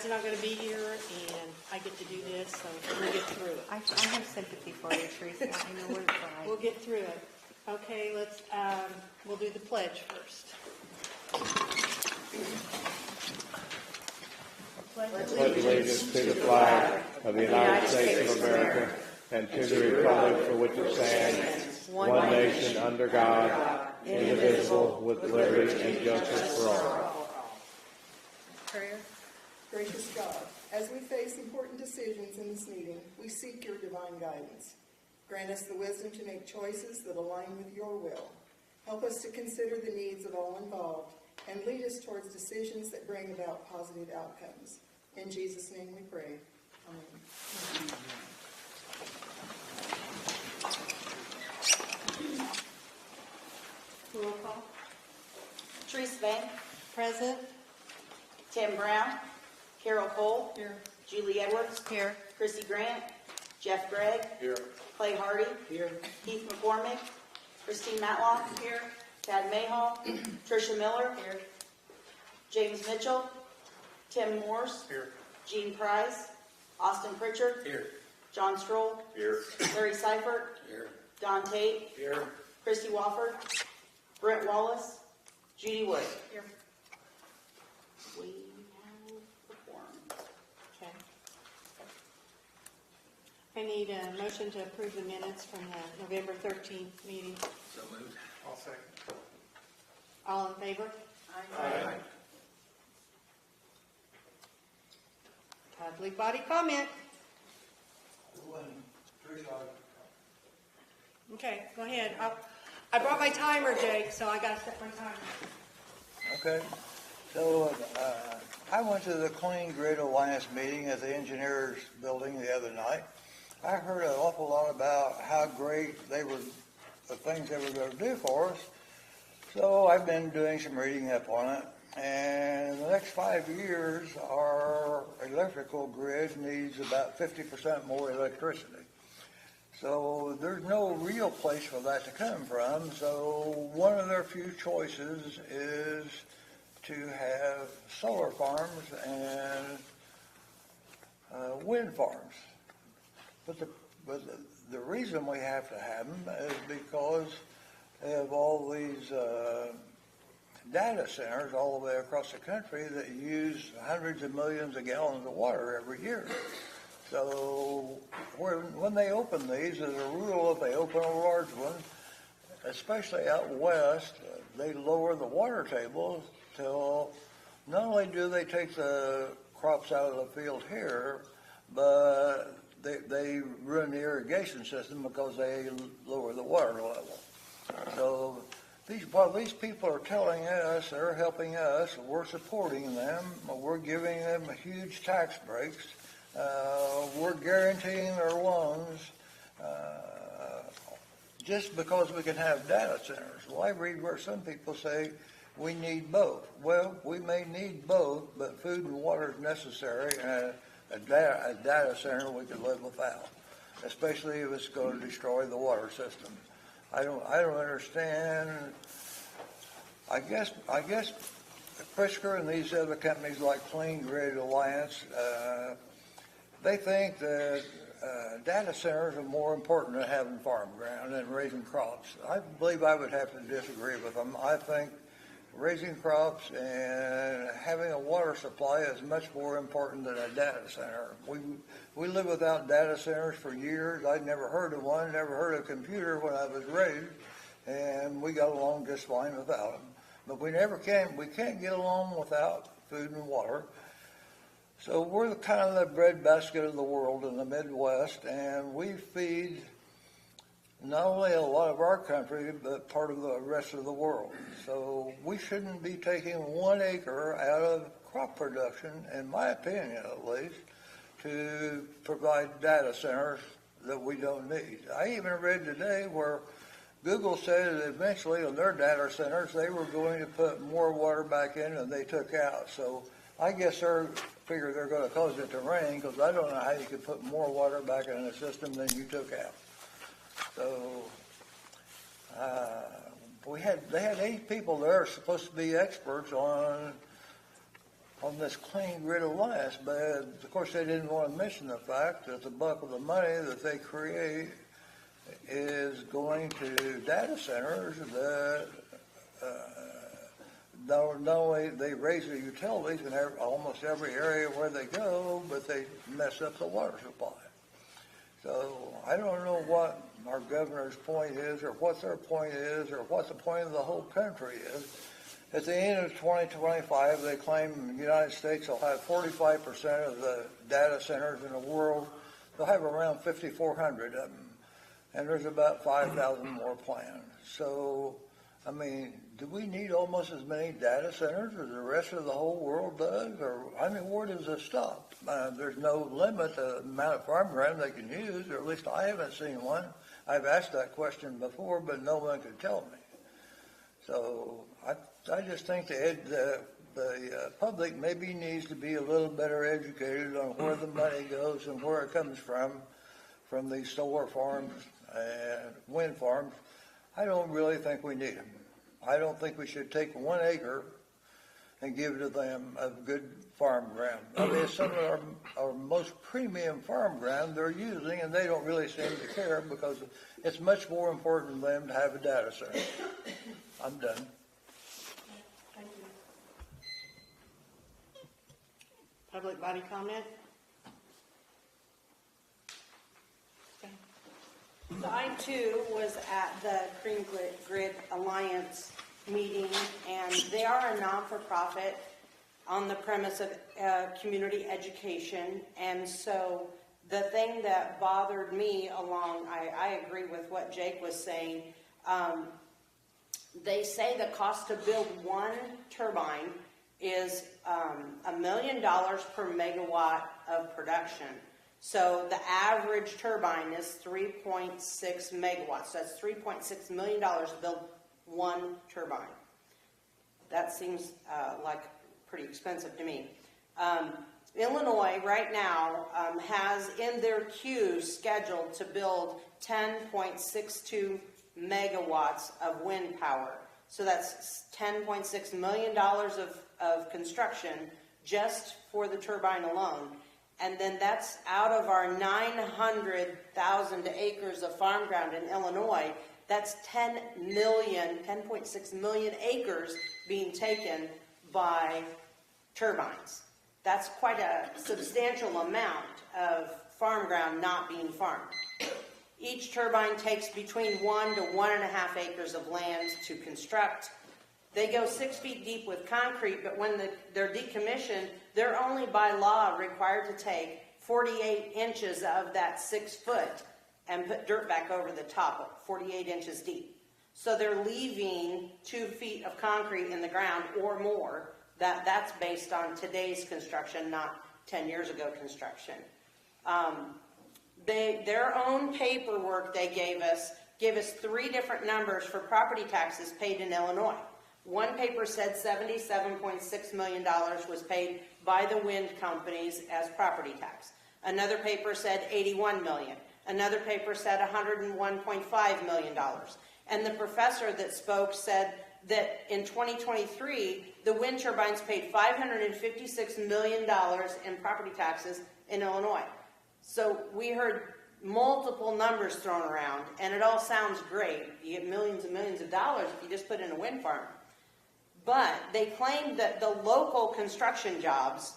Brad's not gonna be here, and I get to do this, so we'll get through it. I have sympathy for you, Teresa. I know what it's We'll like. get through it. Okay, we'll do the pledge first. Pledge allegiance to the flag of the United States of America and to the republic for which it stands, one nation under God, indivisible, with liberty and justice for all. Prayer. Gracious God, as we face important decisions in this meeting, we seek your divine guidance. Grant us the wisdom to make choices that align with your will. Help us to consider the needs of all involved and lead us towards decisions that bring about positive outcomes. In Jesus' name we pray. Amen. Roll call. Teresa Bank, Present. Tim Brown, Carol Cole, Here. Julie Edwards, Here. Chrissy Grant, Jeff Gregg, Here. Clay Hardy, Here. Keith McCormick, Christine Matlock, here, Tad Mayhall, Tricia Miller, here, James Mitchell, Tim Morse, Here. Gene Price, Austin Pritchard, Here. John Stroll, Here. Larry Seifert, Here. Don Tate, Here. Christy Wofford, Brent Wallace, Judy Wood. Here. We have performed. Okay. I need a motion to approve the minutes from the November 13th meeting. So moved. I'll second. All in favor? Aye. Public body comment. Okay, go ahead. I brought my timer, Jake, so I gotta set my timer. Okay, so I went to the Clean Grid Alliance meeting at the engineers building the other night. I heard an awful lot about how great the things they were going to do for us. So I've been doing some reading up on it. And in the next 5 years, our electrical grid needs about 50% more electricity. So there's no real place for that to come from. So one of their few choices is to have solar farms and wind farms. But the reason we have to have them is because they have all these data centers all the way across the country that use hundreds of millions of gallons of water every year. So when they open these, as a rule, if they open a large one, especially out west, they lower the water table till not only do they take the crops out of the field here, but they ruin the irrigation system because they lower the water level. So these people are telling us, they're helping us, we're supporting them, we're giving them huge tax breaks, we're guaranteeing their loans just because we can have data centers. Well, I read where some people say we need both. Well, we may need both, but food and water is necessary, and a data center we could live without, especially if it's going to destroy the water system. I don't understand. I guess Pritzker and these other companies like Clean Grid Alliance, they think that data centers are more important than having farm ground and raising crops. I believe I would have to disagree with them. I think raising crops and having a water supply is much more important than a data center. We lived without data centers for years. I'd never heard of one, never heard of a computer when I was raised, and we got along just fine without them. But we can't get along without food and water. So we're kind of the breadbasket of the world in the Midwest, and we feed not only a lot of our country, but part of the rest of the world. So we shouldn't be taking 1 acre out of crop production, in my opinion at least, to provide data centers that we don't need. I even read today where Google said that eventually on their data centers they were going to put more water back in than they took out. So I guess they figure they're going to cause it to rain, because I don't know how you could put more water back in a system than you took out. So they had 8 people there supposed to be experts on on this Clean Grid Alliance, but of course they didn't want to mention the fact that the bulk of the money that they create is going to data centers that not only they raise the utilities in almost every area where they go, but they mess up the water supply. So I don't know what our governor's point is, or what their point is, or what the point of the whole country is. At the end of 2025, they claim the United States will have 45% of the data centers in the world. They'll have around 5,400 of them, and there's about 5,000 more planned. So, I mean, do we need almost as many data centers as the rest of the whole world does? Or, I mean, where does this stop? There's no limit to the amount of farm ground they can use, or at least I haven't seen one. I've asked that question before, but no one could tell me. So I just think the public maybe needs to be a little better educated on where the money goes and where it comes from these solar farms and wind farms. I don't really think we need them. I don't think we should take 1 acre and give to them of good farm ground. I mean, it's some of our most premium farm ground they're using, and they don't really seem to care because it's much more important to them to have a data center. I'm done. Thank you. Public body comment? Okay. So I too was at the Green Grid Alliance meeting, and they are a non-for-profit on the premise of community education. And so the thing that bothered me I agree with what Jake was saying. They say the cost to build one turbine is $1 million per megawatt of production. So the average turbine is 3.6 megawatts. So that's $3.6 million to build one turbine. That seems like pretty expensive to me. Illinois right now has in their queue scheduled to build 10.62 megawatts of wind power. So that's $10.6 million of construction just for the turbine alone. And then that's out of our 900,000 acres of farm ground in Illinois. That's 10.6 million acres being taken by turbines. That's quite a substantial amount of farm ground not being farmed. Each turbine takes between 1 to 1.5 acres of land to construct. They go 6 feet deep with concrete, but when they're decommissioned, they're only by law required to take 48 inches of that 6 foot and put dirt back over the top, 48 inches deep. So they're leaving 2 feet of concrete in the ground or more. That's based on today's construction, not 10 years ago construction. Their own paperwork they gave us 3 different numbers for property taxes paid in Illinois. One paper said $77.6 million was paid by the wind companies as property tax. Another paper said $81 million. Another paper said $101.5 million. And the professor that spoke said that in 2023, the wind turbines paid $556 million in property taxes in Illinois. So we heard multiple numbers thrown around, and it all sounds great. You get millions and millions of dollars if you just put in a wind farm. But they claim that the local construction jobs,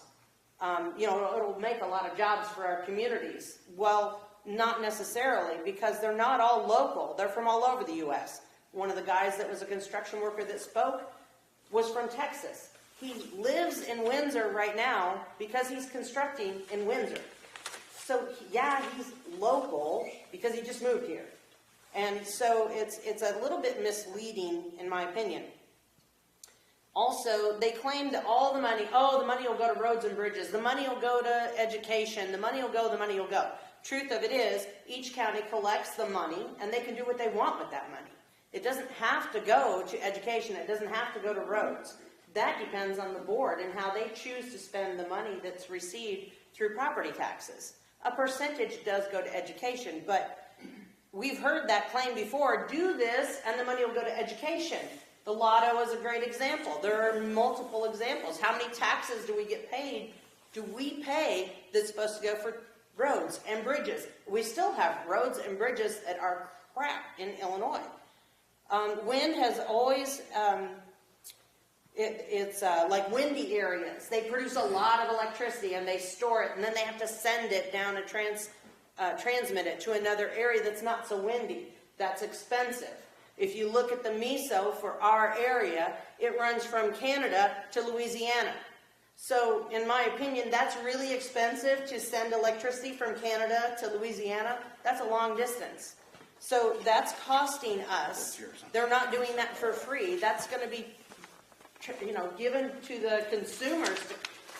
it'll make a lot of jobs for our communities. Well, not necessarily, because they're not all local. They're from all over the U.S. One of the guys that was a construction worker that spoke was from Texas. He lives in Windsor right now because he's constructing in Windsor. So, yeah, he's local because he just moved here. And so it's a little bit misleading, in my opinion. Also, they claim that all the money will go to roads and bridges, the money will go to education, the money will go. Truth of it is, each county collects the money, and they can do what they want with that money. It doesn't have to go to education, it doesn't have to go to roads. That depends on the board and how they choose to spend the money that's received through property taxes. A percentage does go to education, but we've heard that claim before, do this and the money will go to education. The lotto is a great example. There are multiple examples. How many taxes do we get paid? Do we pay that's supposed to go for roads and bridges? We still have roads and bridges that are crap in Illinois. Wind has always, it's like windy areas. They produce a lot of electricity and they store it, and then they have to send it down to transmit it to another area that's not so windy. That's expensive. If you look at the MISO for our area, it runs from Canada to Louisiana. So, in my opinion, that's really expensive to send electricity from Canada to Louisiana. That's a long distance. So that's costing us. They're not doing that for free. That's going to be, given to the consumers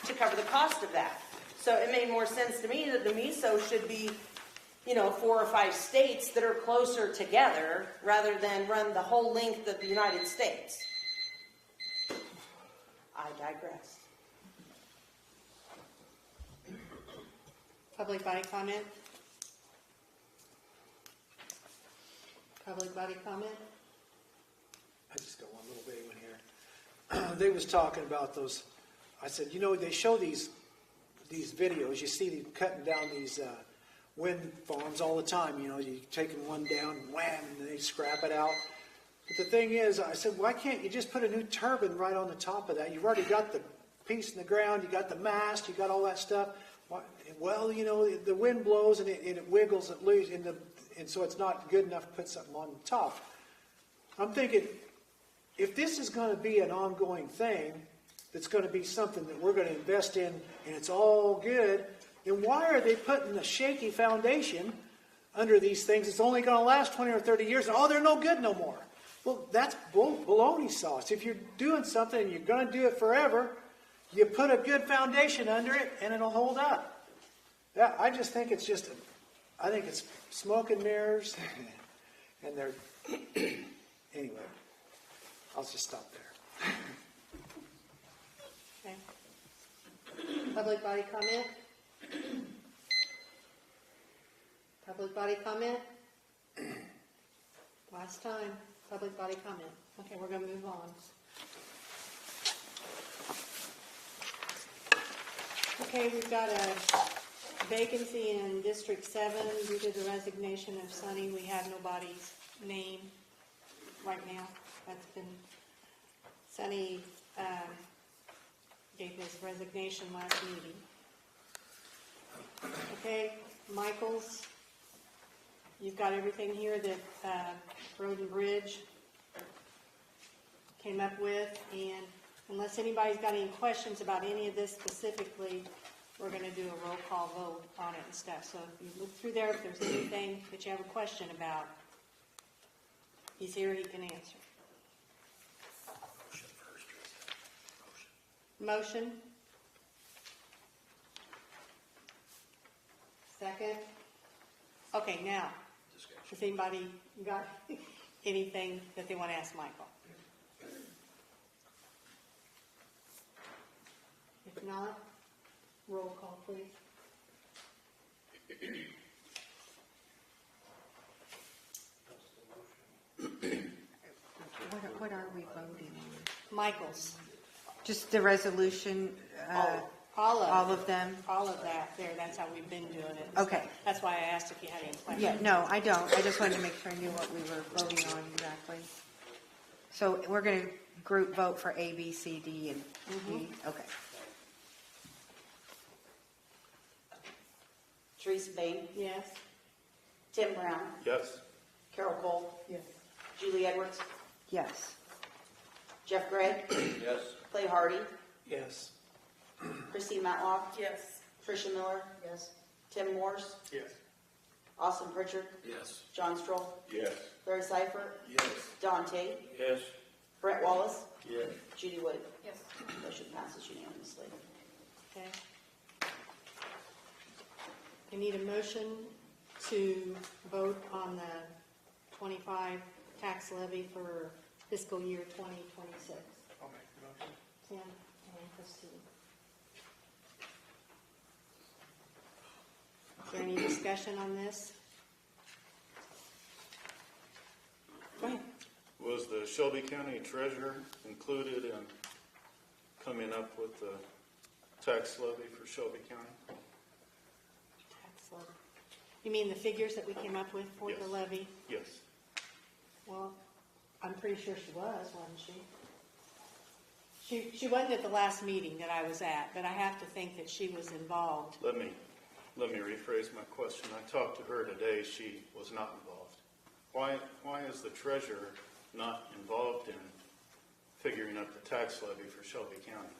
to cover the cost of that. So it made more sense to me that the MISO should be, 4 or 5 states that are closer together rather than run the whole length of the United States. I digress. Public body comment? Public body comment? I just got one little bitty one here. They was talking about those, I said, they show these videos, you see them cutting down these wind farms all the time, you're taking one down, wham, and they scrap it out. But the thing is, I said, why can't you just put a new turbine right on the top of that? You've already got the piece in the ground, you got the mast, you got all that stuff. Well, the wind blows and it wiggles it loose, and so it's not good enough to put something on the top. I'm thinking, if this is going to be an ongoing thing, that's going to be something that we're going to invest in, and it's all good, then why are they putting a shaky foundation under these things? It's only going to last 20 or 30 years, and they're no good no more. Well, that's baloney sauce. If you're doing something and you're going to do it forever, you put a good foundation under it, and it'll hold up. Yeah, I just think it's I think it's smoke and mirrors, and they're, anyway, I'll just stop there. Okay. Public body comment? Public body comment? Last time, public body comment. Okay, we're going to move on. Okay, we've got a vacancy in District 7 due to the resignation of Sonny. We have nobody's name right now. That's been, Sonny gave his resignation last meeting. Okay, Michaels, you've got everything here that Road and Bridge came up with, and unless anybody's got any questions about any of this specifically, we're going to do a roll call vote on it and stuff. So if you look through there, if there's anything that you have a question about, he's here, he can answer. Motion? Second? Okay, now, has anybody got anything that they want to ask Michael? If not, roll call, please. What are we voting on? Michael's. Just the resolution, All all of them? All of that, there, that's how we've been doing it. Okay. That's why I asked if you had any questions. Yeah, no, I don't. I just wanted to make sure I knew what we were voting on exactly. So we're going to group vote for A, B, C, D, and E? Okay. Teresa Bain, Yes? Tim Brown, Yes. Carol Cole, Yes. Julie Edwards, Yes. Jeff Gregg, Yes. Clay Hardy, Yes. Christine Matlock, Yes. Tricia Miller, Yes. Tim Morse, Yes. Austin Pritchard, Yes. John Stroll, Yes. Larry Seifert, Yes. Don Tate, Yes. Brett Wallace, Yes. Judy Wood. Yes. Motion passes unanimously. Okay. I need a motion to vote on the 25 tax levy for fiscal year 2026. I'll make the motion. Tim and Christine. Is there any discussion on this? Go ahead. Was the Shelby County Treasurer included in coming up with the tax levy for Shelby County? Tax levy. You mean the figures that we came up with for the Yes. levy? Yes. Well, I'm pretty sure she was, wasn't she? She wasn't at the last meeting that I was at, but I have to think that she was involved. Let me rephrase my question. I talked to her today. She was not involved. Why is the treasurer not involved in figuring up the tax levy for Shelby County?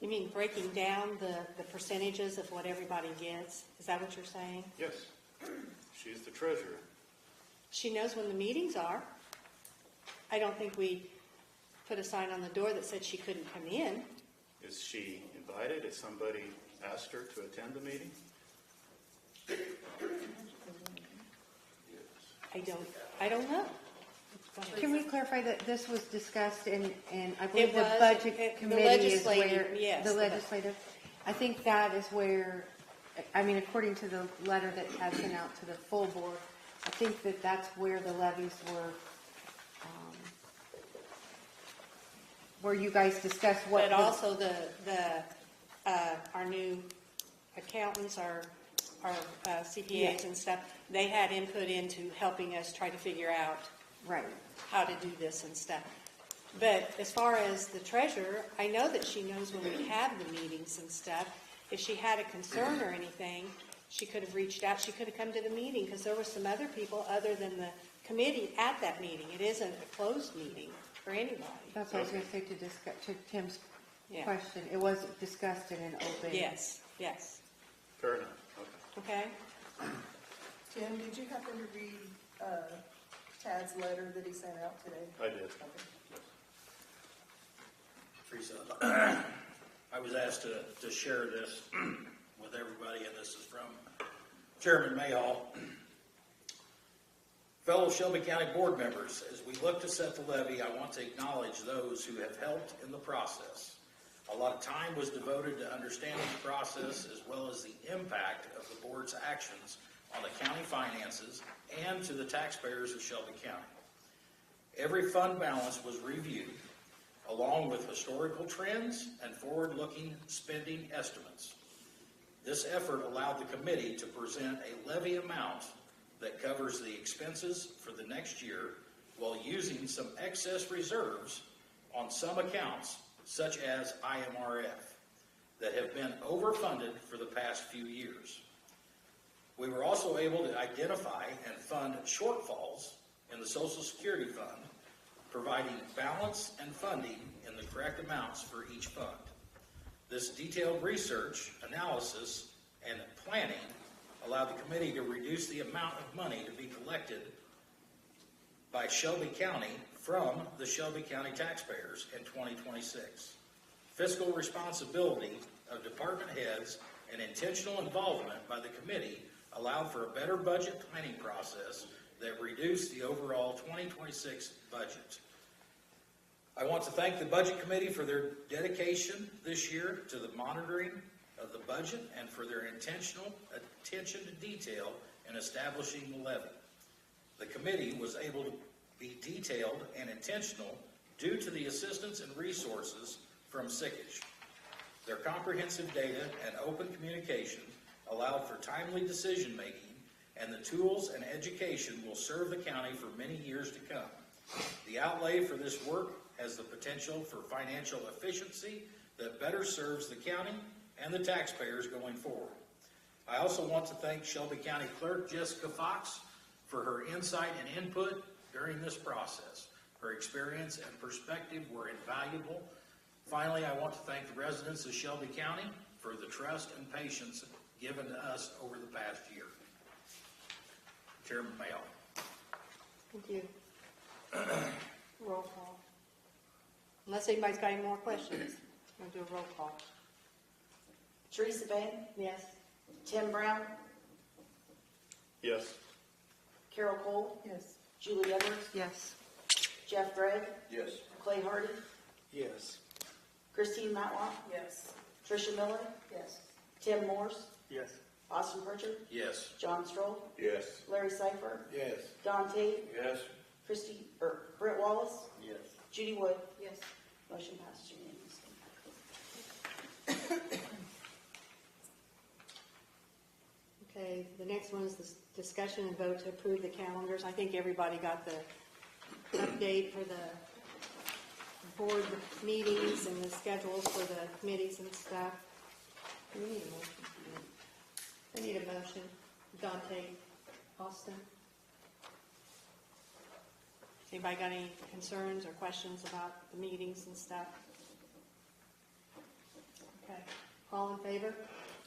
You mean breaking down the percentages of what everybody gets? Is that what you're saying? Yes. She's the treasurer. She knows when the meetings are. I don't think we put a sign on the door that said she couldn't come in. Is she invited? Has somebody asked her to attend the meeting? I don't know. Can we clarify that this was discussed and I believe It the was, budget the committee is legislative, where, yes, the the- legislative, I think that is where, I mean, according to the letter that has been out to the full board, I think that that's where the levies were, where you guys discussed what. But also our new accountants, our CPAs and stuff, they had input into helping us try to figure out Right. how to do this and stuff. But as far as the treasurer, I know that she knows when we have the meetings and stuff. If she had a concern or anything, she could have reached out, she could have come to the meeting, because there were some other people other than the committee at that meeting. It isn't a closed meeting for anybody. That's what I was going to say to Tim's Yeah. question. It was discussed in an open. Yes. Fair enough. Okay. Okay? Tim, did you happen to read Tad's letter that he sent out today? I did. Teresa, I was asked to share this with everybody, and this is from Chairman Mayhall. Fellow Shelby County board members, as we look to set the levy, I want to acknowledge those who have helped in the process. A lot of time was devoted to understanding the process as well as the impact of the board's actions on the county finances and to the taxpayers of Shelby County. Every fund balance was reviewed, along with historical trends and forward-looking spending estimates. This effort allowed the committee to present a levy amount that covers the expenses for the next year while using some excess reserves on some accounts, such as IMRF, that have been overfunded for the past few years. We were also able to identify and fund shortfalls in the Social Security Fund, providing balance and funding in the correct amounts for each fund. This detailed research, analysis, and planning allowed the committee to reduce the amount of money to be collected by Shelby County from the Shelby County taxpayers in 2026. Fiscal responsibility of department heads and intentional involvement by the committee allowed for a better budget planning process that reduced the overall 2026 budget. I want to thank the Budget Committee for their dedication this year to the monitoring of the budget and for their intentional attention to detail in establishing the levy. The committee was able to be detailed and intentional due to the assistance and resources from SICKAGE. Their comprehensive data and open communication allowed for timely decision-making, and the tools and education will serve the county for many years to come. The outlay for this work has the potential for financial efficiency that better serves the county and the taxpayers going forward. I also want to thank Shelby County Clerk Jessica Fox for her insight and input during this process. Her experience and perspective were invaluable. Finally, I want to thank the residents of Shelby County for the trust and patience given to us over the past year. Chairman Mayo. Thank you. Roll call. Unless anybody's got any more questions, we'll do a roll call. Teresa Bain, Yes? Tim Brown, Yes. Carol Cole, Yes. Julie Edwards, Yes. Jeff Gregg, Yes. Clay Hardy, Yes. Christine Matlock, Yes. Tricia Miller, Yes. Tim Morse, Yes. Austin Pritchard, Yes. John Stroll, Yes. Larry Seifert, Yes. Don Tate, Yes. Britt Wallace? Yes. Judy Wood? Yes. Motion passes unanimously. Okay, the next one is the discussion and vote to approve the calendars. I think everybody got the update for the board meetings and the schedules for the committees and stuff. Do we need a motion? I need a motion. Dante, Austin. Anybody got any concerns or questions about the meetings and stuff? Okay, all in favor?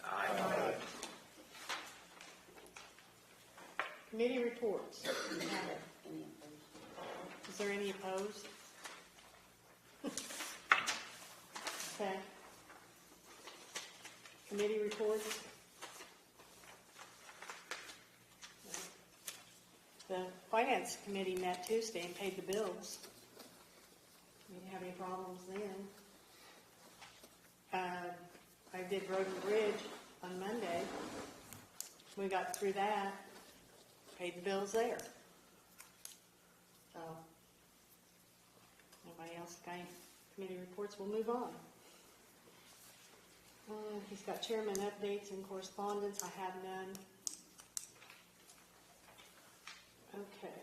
Aye. Committee reports. We have it. Is there any opposed? Okay. Committee reports. The Finance Committee met Tuesday and paid the bills. We didn't have any problems then. I did Road and Bridge on Monday. We got through that, paid the bills there. So, anybody else got any committee reports? We'll move on. He's got chairman updates and correspondence. I have none. Okay,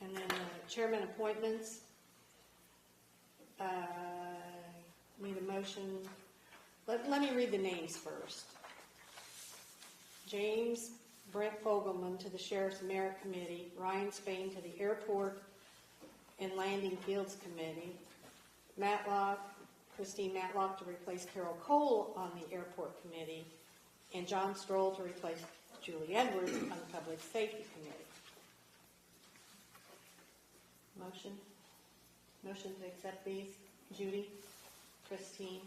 and then chairman appointments. Need a motion. Let me read the names first. James Brent Fogelman to the Sheriff's Merit Committee, Ryan Spain to the Airport and Landing Fields Committee, Christine Matlock to replace Carol Cole on the Airport Committee, and John Stroll to replace Julie Edwards on the Public Safety Committee. Motion to accept these. Judy, Christine.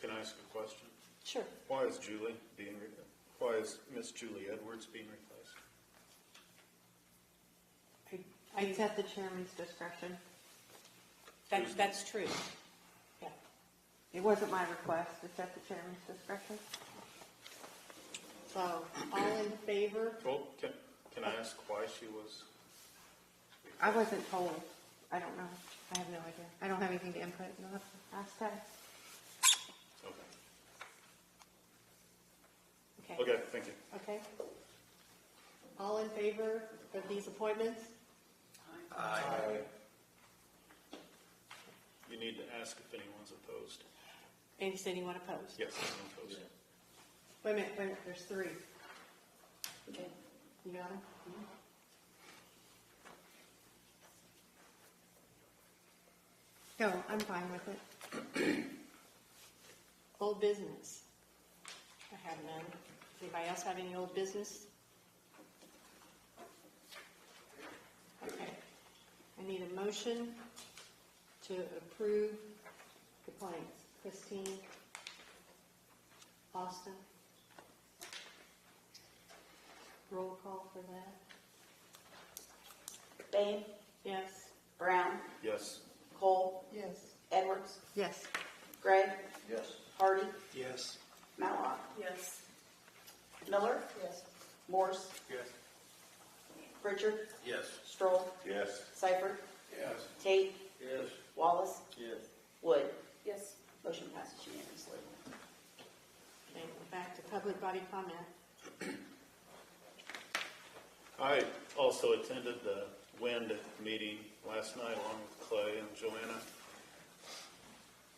Can I ask a question? Sure. Why is Miss Julie Edwards being replaced? It's at the chairman's discretion. That's true. Yeah. It wasn't my request, it's at the chairman's discretion. So, all in favor? Well, can I ask why she was? I wasn't told. I don't know. I have no idea. I don't have anything to input. You'll have to ask Ted. Okay. Okay, thank you. Okay. All in favor of these appointments? Aye. You need to ask if anyone's opposed. Is anyone opposed? Yes, I'm opposed. Wait a minute, there's three. Okay. You got them? No, I'm fine with it. Old business. I have none. Anybody else have any old business? Okay. I need a motion to approve complaints. Christine, Austin. Roll call for that. Bain, Yes. Brown, Yes. Cole, Yes. Edwards, Yes. Gregg, Yes. Hardy, Yes. Matlock, Yes. Miller, Yes. Morse, Yes. Pritchard, Yes. Stroll, Yes. Seifert, Yes. Tate, Yes. Wallace, Yes. Wood. Yes. Motion passes unanimously. Okay, back to public body comment. I also attended the WIND meeting last night along with Clay and Joanna.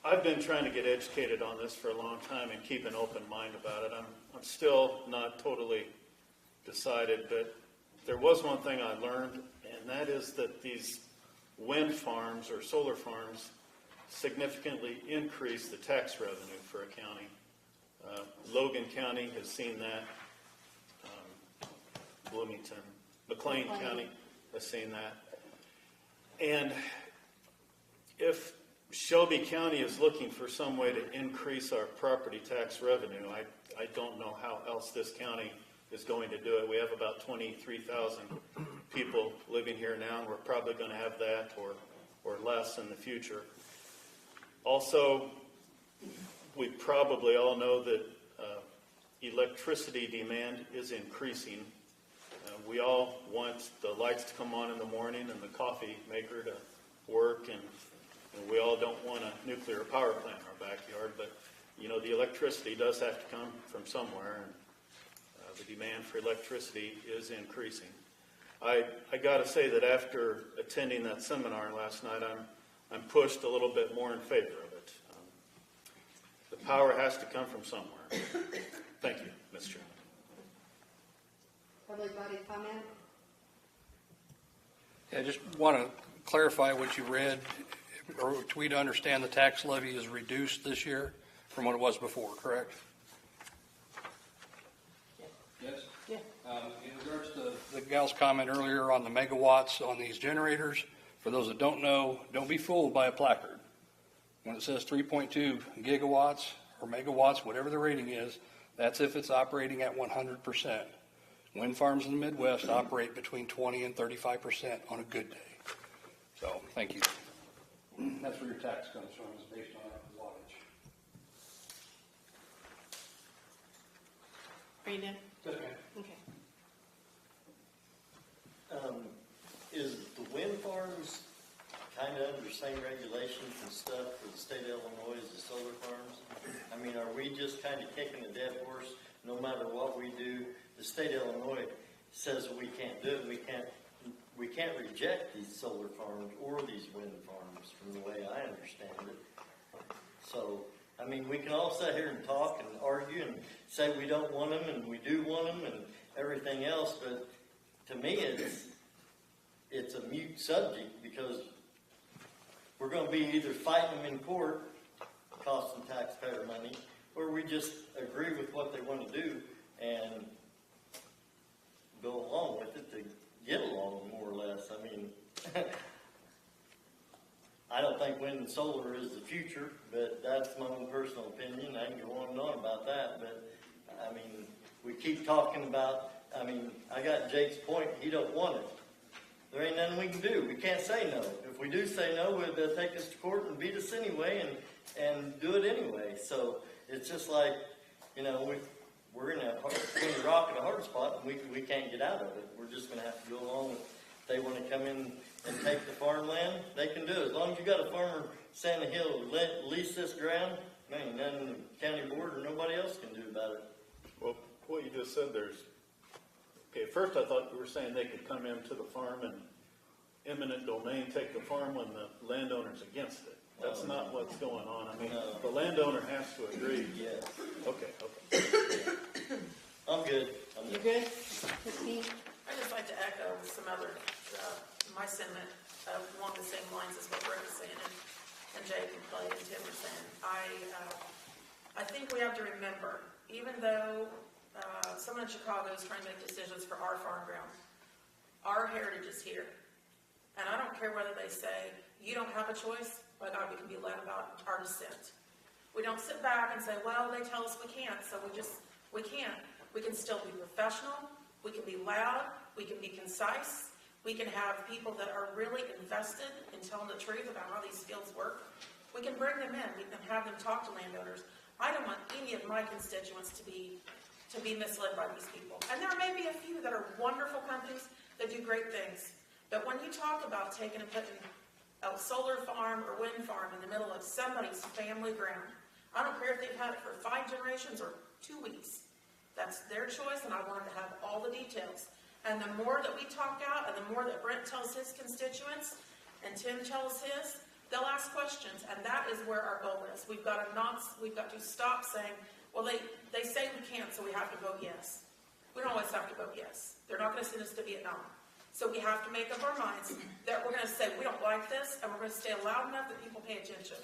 I've been trying to get educated on this for a long time and keep an open mind about it. I'm still not totally decided, but there was one thing I learned, and that is that these wind farms or solar farms significantly increase the tax revenue for a county. Logan County has seen that. Bloomington, McLean County has seen that. And if Shelby County is looking for some way to increase our property tax revenue, I don't know how else this county is going to do it. We have about 23,000 people living here now, and we're probably going to have that or less in the future. Also, we probably all know that electricity demand is increasing. We all want the lights to come on in the morning and the coffee maker to work, and we all don't want a nuclear power plant in our backyard, but, you know, the electricity does have to come from somewhere, and the demand for electricity is increasing. I got to say that after attending that seminar last night, I'm pushed a little bit more in favor of it. The power has to come from somewhere. Thank you, Mr. Chairman. Public body comment? I just want to clarify what you read, or we to understand the tax levy is reduced this year from what it was before, correct? Yes? Yeah. In regards to the gal's comment earlier on the megawatts on these generators, for those that don't know, don't be fooled by a placard. When it says 3.2 gigawatts or megawatts, whatever the rating is, that's if it's operating at 100%. Wind farms in the Midwest operate between 20 and 35% on a good day. So, thank you. That's where your tax comes from, is based on that wattage. Are you done? Okay. Okay. Is the wind farms kind of under the same regulations and stuff for the state of Illinois as the solar farms? I mean, are we just kind of kicking a dead horse? No matter what we do, the state of Illinois says we can't do it. We can't reject these solar farms or these wind farms from the way I understand it. So, I mean, we can all sit here and talk and argue and say we don't want them and we do want them and everything else, but to me it's a mute subject, because we're going to be either fighting them in court, costing taxpayer money, or we just agree with what they want to do and go along with it to get along, more or less. I mean, I don't think wind and solar is the future, but that's my own personal opinion. I can go on and on about that, but I mean, we keep talking about, I mean, I got Jake's point, he don't want it. There ain't nothing we can do. We can't say no. If we do say no, they'll take us to court and beat us anyway and do it anyway. So it's just like, you know, we're in a rock and a hard spot, and we can't get out of it. We're just going to have to go along with, if they want to come in and take the farmland, they can do it. As long as you got a farmer saying that he'll lease this ground, man, nothing the county board or nobody else can do about it. Well, what you just said, okay, first I thought you were saying they could come into the farm and eminent domain take the farm when the landowner's against it. That's not what's going on. I mean, the landowner has to agree. Yes. Okay. I'm good. You good? Christine? I'd just like to echo some other, my sentiment along the same lines as what Rick was saying and Jake and Clay and Tim were saying. I think we have to remember, even though someone in Chicago is trying to make decisions for our farm ground, our heritage is here. And I don't care whether they say, you don't have a choice, but God, we can be led about our descent. We don't sit back and say, well, they tell us we can't, so we can't. We can still be professional, we can be loud, we can be concise, we can have people that are really invested in telling the truth about how these fields work. We can bring them in, we can have them talk to landowners. I don't want any of my constituents to be misled by these people. And there may be a few that are wonderful companies that do great things. But when you talk about taking and putting a solar farm or wind farm in the middle of somebody's family ground, I don't care if they've had it for 5 generations or 2 weeks. That's their choice, and I want them to have all the details. And the more that we talk out, and the more that Brent tells his constituents, and Tim tells his, they'll ask questions, and that is where our goal is. We've got to stop saying, well, they say we can't, so we have to vote yes. We don't always have to vote yes. They're not going to send us to Vietnam. So we have to make up our minds that we're going to say we don't like this, and we're going to stay loud enough that people pay attention.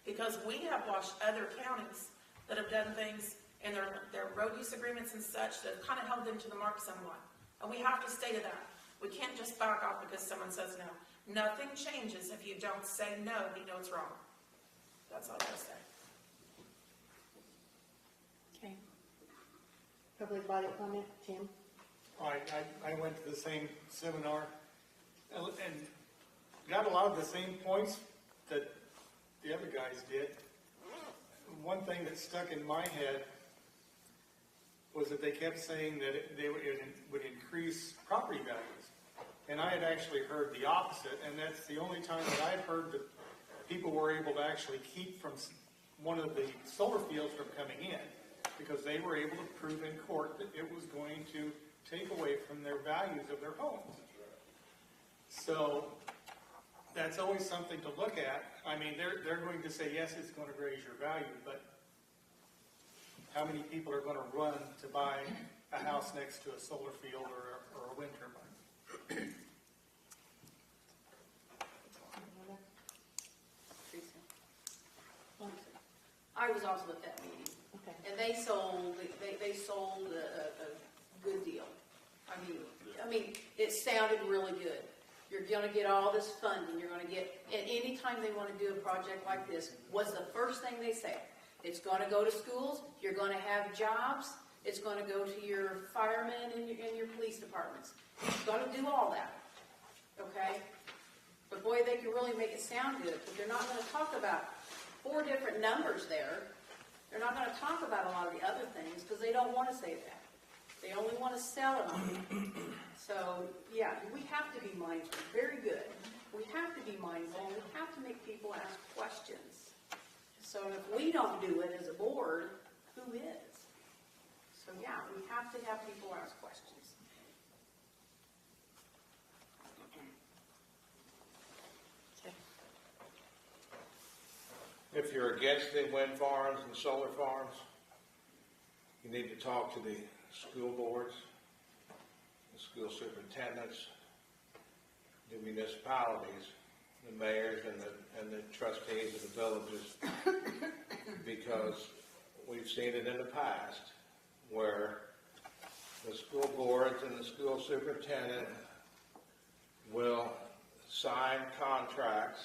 Because we have watched other counties that have done things in their road use agreements and such that have kind of held them to the mark somewhat. And we have to stay to that. We can't just back off because someone says no. Nothing changes if you don't say no, you know it's wrong. That's all I gotta say. Okay. Public body comment, Tim? I went to the same seminar and got a lot of the same points that the other guys did. One thing that stuck in my head was that they kept saying that it would increase property values. And I had actually heard the opposite, and that's the only time that I've heard that people were able to actually keep from one of the solar fields from coming in, because they were able to prove in court that it was going to take away from their values of their homes. So that's always something to look at. I mean, they're going to say, yes, it's going to raise your value, but how many people are going to run to buy a house next to a solar field or a wind turbine? I was also at that meeting, Okay. and they sold a good deal. I mean, it sounded really good. You're gonna get all this funding, you're gonna get, and anytime they wanna do a project like this, what's the first thing they say? It's gonna go to schools, you're gonna have jobs, it's gonna go to your firemen and your police departments. It's gonna do all that, okay? But boy, they can really make it sound good, but they're not gonna talk about 4 different numbers there. They're not gonna talk about a lot of the other things, because they don't wanna say that. They only wanna sell it on you. So, yeah, we have to be mindful, very good. We have to be mindful, and we have to make people ask questions. So if we don't do it as a board, who is? So yeah, we have to have people ask questions. If you're against the wind farms and solar farms, you need to talk to the school boards, the school superintendents, the municipalities, the mayors and the trustees of the villages, because we've seen it in the past where the school boards and the school superintendent will sign contracts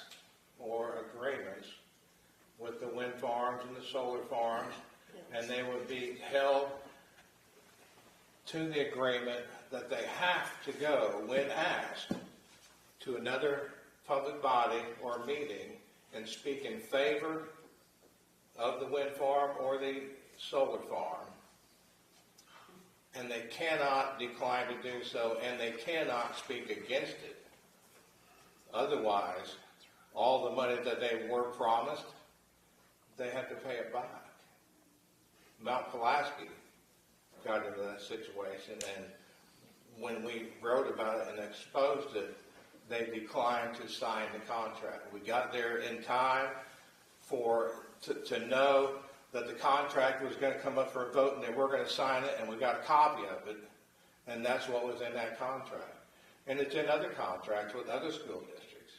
or agreements with the wind farms and the solar farms, and they would be held to the agreement that they have to go, when asked, to another public body or meeting and speak in favor of the wind farm or the solar farm. And they cannot decline to do so, and they cannot speak against it. Otherwise, all the money that they were promised, they have to pay it back. Mount Pulaski got into that situation, and when we wrote about it and exposed it, they declined to sign the contract. We got there in time to know that the contract was going to come up for a vote and they were going to sign it, and we got a copy of it, and that's what was in that contract. And it's in other contracts with other school districts.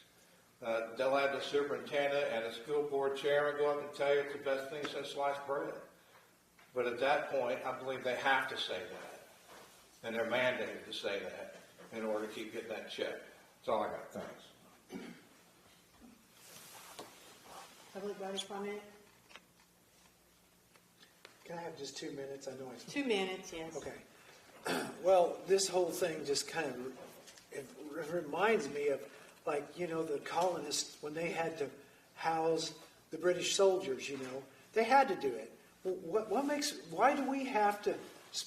They'll have the superintendent and the school board chairman go up and tell you it's the best thing since sliced bread. But at that point, I believe they have to say that. And they're mandated to say that in order to keep getting that check. That's all I got. Thanks. Public body comment? Can I have just 2 minutes? I know I. 2 minutes, yes. Okay. Well, this whole thing just kind of, it reminds me of, like, the colonists, when they had to house the British soldiers, they had to do it. Why do we have to,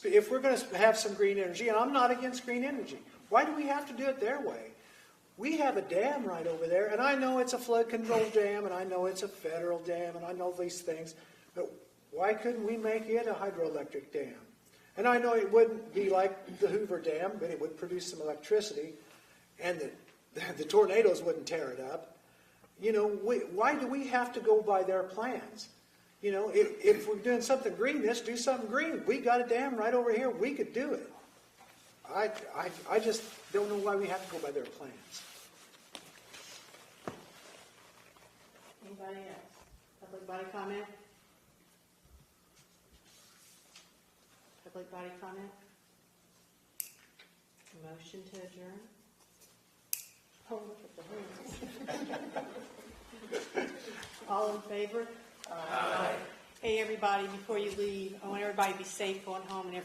if we're going to have some green energy, and I'm not against green energy, why do we have to do it their way? We have a dam right over there, and I know it's a flood control dam, and I know it's a federal dam, and I know these things, but why couldn't we make it a hydroelectric dam? And I know it wouldn't be like the Hoover Dam, but it would produce some electricity, and the tornadoes wouldn't tear it up. Why do we have to go by their plans? If we're doing something green, let's do something green. We got a dam right over here. We could do it. I just don't know why we have to go by their plans. Anybody else? Public body comment? Public body comment? Motion to adjourn? Oh, look at the hands. All in favor? Aye. Hey, everybody, before you leave, I want everybody to be safe going home and everything.